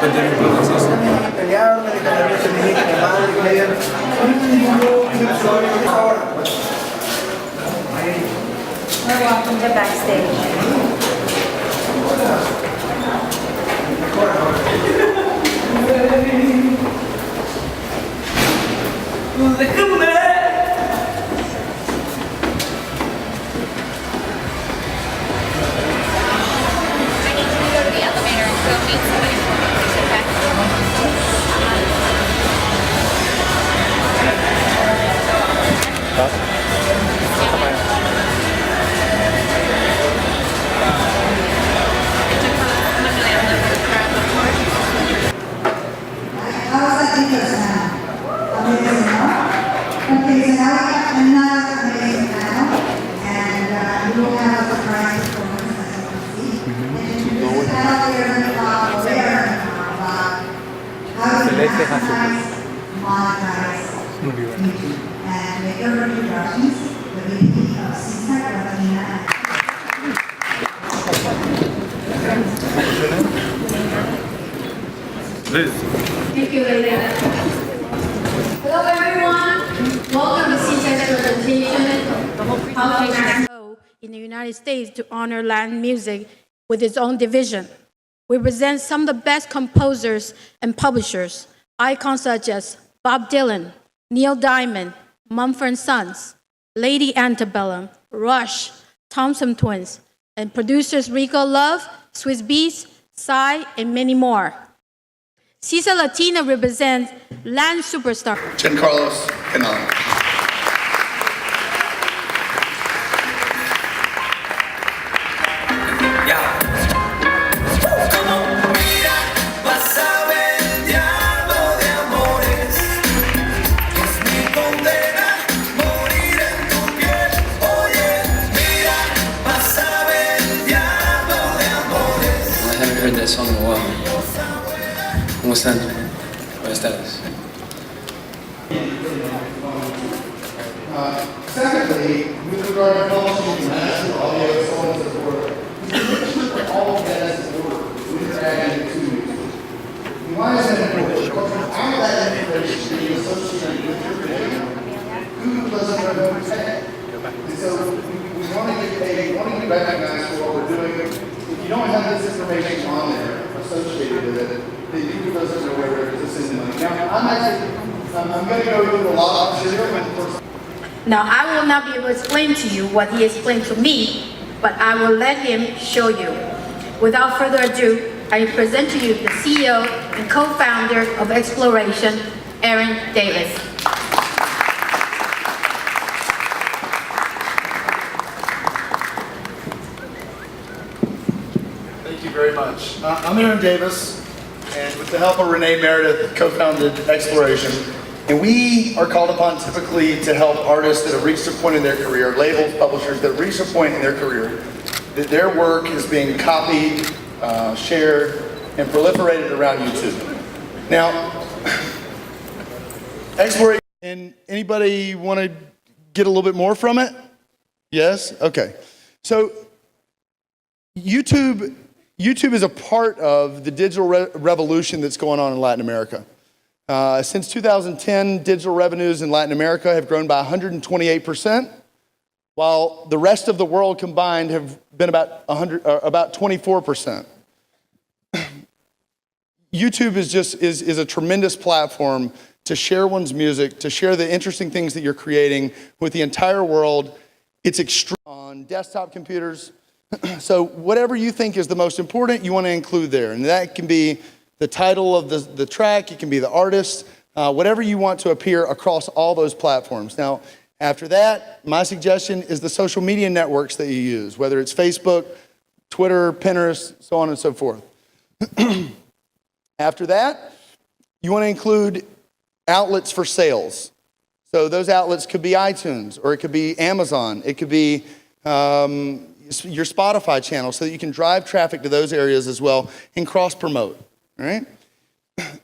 Welcome to backstage. Thank you, Leila. Hello, everyone. Welcome to SESAC's presentation in the United States to honor Latin music with its own division. We present some of the best composers and publishers, icons such as Bob Dylan, Neil Diamond, Mumford & Sons, Lady Antebellum, Rush, Thompson Twins, and producers Rico Love, Swiss Beats, Psy, and many more. SESAC Latina represents Latin superstar Jencarlos Canela. That song in a while. ¿Cómo están? Buenas tardes. Secondly, with regard to publishing massive audio, so on and so forth, we make sure that all of that is ordered. We interact to YouTube. Why is that important? Because without that information being associated with your video, Google doesn't know who to tag. And so we want to get paid, we want to get recognized for what we're doing. If you don't have this information on there associated with it, then Google doesn't know where to send the money. Now, I'm going to go through a lot of material. Now, I will not be able to explain to you what he explained to me, but I will let him show you. Without further ado, I present to you the CEO and co-founder of Exploration, Aaron Davis. Thank you very much. I'm Aaron Davis, and with the help of Renee Meredith, co-founded Exploration. And we are called upon typically to help artists that have reached a point in their career, labels, publishers that have reached a point in their career, that their work is being copied, shared, and proliferated around YouTube. Now, Exploration, and anybody want to get a little bit more from it? Yes? Okay. So, YouTube is a part of the digital revolution that's going on in Latin America. Since 2010, digital revenues in Latin America have grown by 128%, while the rest of the world combined have been about 24%. YouTube is a tremendous platform to share one's music, to share the interesting things that you're creating with the entire world. It's extreme on desktop computers. So whatever you think is the most important, you want to include there. And that can be the title of the track, it can be the artist, whatever you want to appear across all those platforms. Now, after that, my suggestion is the social media networks that you use, whether it's Facebook, Twitter, Pinterest, so on and so forth. After that, you want to include outlets for sales. So those outlets could be iTunes, or it could be Amazon, it could be your Spotify channel, so that you can drive traffic to those areas as well and cross-promote, all right?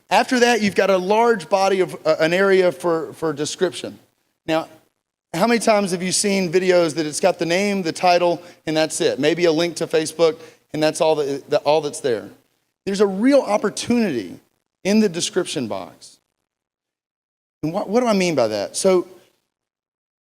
After that, you've got a large body of an area for description. Now, how many times have you seen videos that it's got the name, the title, and that's it? Maybe a link to Facebook, and that's all that's there. there's a real opportunity in the description box. And what do I mean by that? So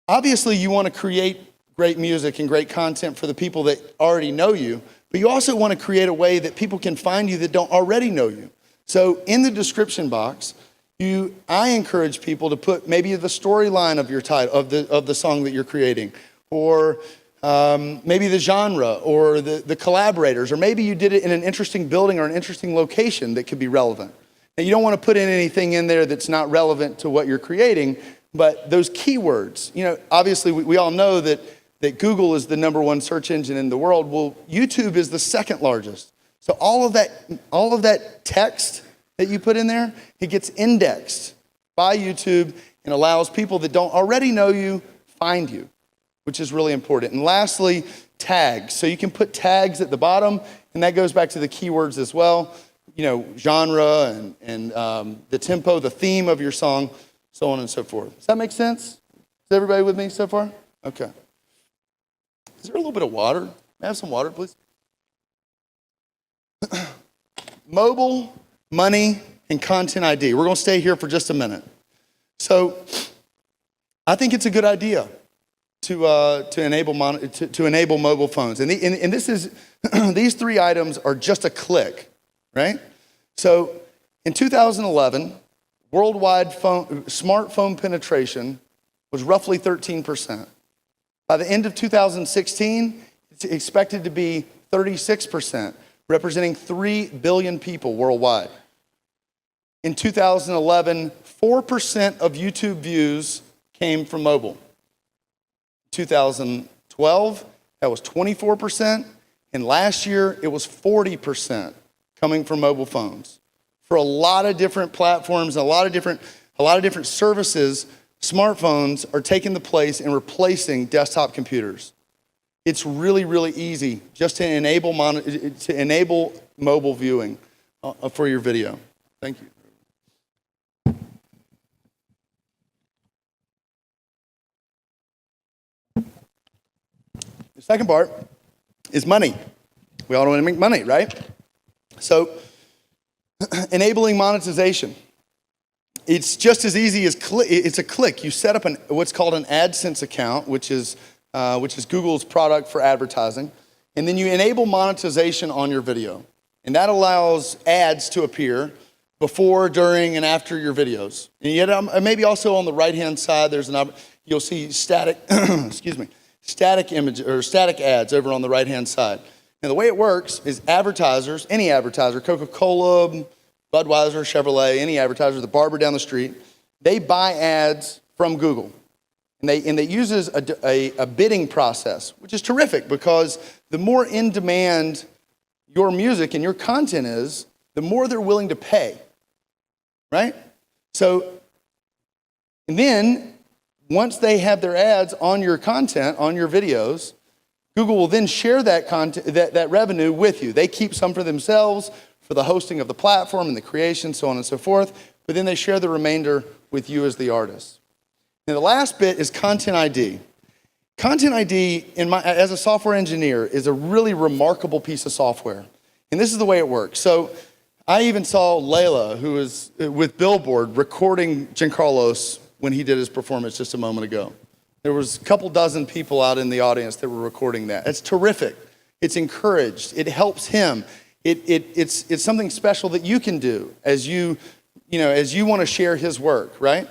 obviously you want to create great music and great content for the people that already know you, but you also want to create a way that people can find you that don't already know you. So in the description box, I encourage people to put maybe the storyline of your title of the song that you're creating, or maybe the genre, or the collaborators, or maybe you did it in an interesting building or an interesting location that could be relevant. Now, you don't want to put in anything in there that's not relevant to what you're creating, but those keywords, obviously we all know that Google is the #1 search engine in the world. Well, YouTube is the second largest. So all of that text that you put in there, it gets indexed by YouTube and allows people that don't already know you find you, which is really important. And lastly, tags. So you can put tags at the bottom, and that goes back to the keywords as well. Genre and the tempo, the theme of your song, so on and so forth. Does that make sense? Is everybody with me so far? Okay. Is there a little bit of water? May I have some water, please? Mobile, money, and content ID. We're going to stay here for just a minute. So I think it's a good idea to enable mobile phones. And this is these three items are just a click, right? So in 2011, worldwide smartphone penetration was roughly 13%. By the end of 2016, it's expected to be 36%, representing 3 billion people worldwide. In 2011, 4% of YouTube views came from mobile. 2012, that was 24%, and last year it was 40% coming from mobile phones. For a lot of different platforms, a lot of different services, smartphones are taking the place and replacing desktop computers. It's really, really easy just to enable mobile viewing for your video. Thank you. The second part is money. We all want to make money, right? So, enabling monetization. It's just as easy as it's a click. You set up what's called an AdSense account, which is Google's product for advertising, and then you enable monetization on your video, and that allows ads to appear before, during, and after your videos. And yet, maybe also on the right-hand side, you'll see static, static image or static ads over on the right-hand side. Now, the way it works is advertisers, any advertiser, Coca-Cola, Budweiser, Chevrolet, any advertiser, the barber down the street, they buy ads from Google. And it uses a bidding process, which is terrific because the more in demand your music and your content is, the more they're willing to pay, right? So, and then once they have their ads on your content, on your videos, Google will then share that content, that revenue with you. They keep some for themselves, for the hosting of the platform and the creation, so on and so forth, but then they share the remainder with you as the artist. Now, the last bit is Content ID. Content ID, as a software engineer, is a really remarkable piece of software. And this is the way it works. So I even saw Layla, who was with Billboard, recording Jencarlos when he did his performance just a moment ago. There was a couple dozen people out in the audience that were recording that. It's terrific. It's encouraged. It helps him. It's something special that you can do as you want to share his work, right?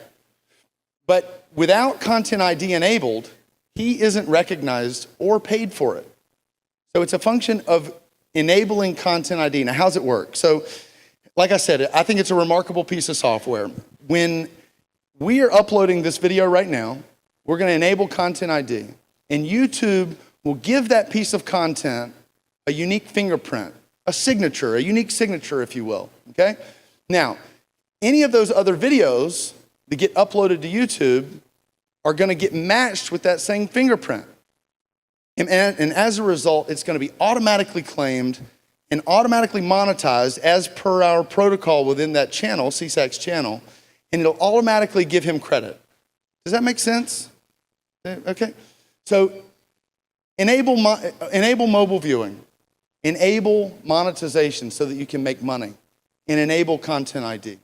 But without Content ID enabled, he isn't recognized or paid for it. So it's a function of enabling Content ID. Now, how's it work? So, like I said, I think it's a remarkable piece of software. When we are uploading this video right now, we're going to enable Content ID, and YouTube will give that piece of content a unique fingerprint, a unique signature, if you will, okay? Now, any of those other videos that get uploaded to YouTube are going to get matched with that same fingerprint. And as a result, it's going to be automatically claimed and automatically monetized as per our protocol within that channel, SESAC's channel, and it'll automatically give him credit. Does that make sense? Okay. So enable mobile viewing. Enable monetization so that you can make money. And enable Content ID.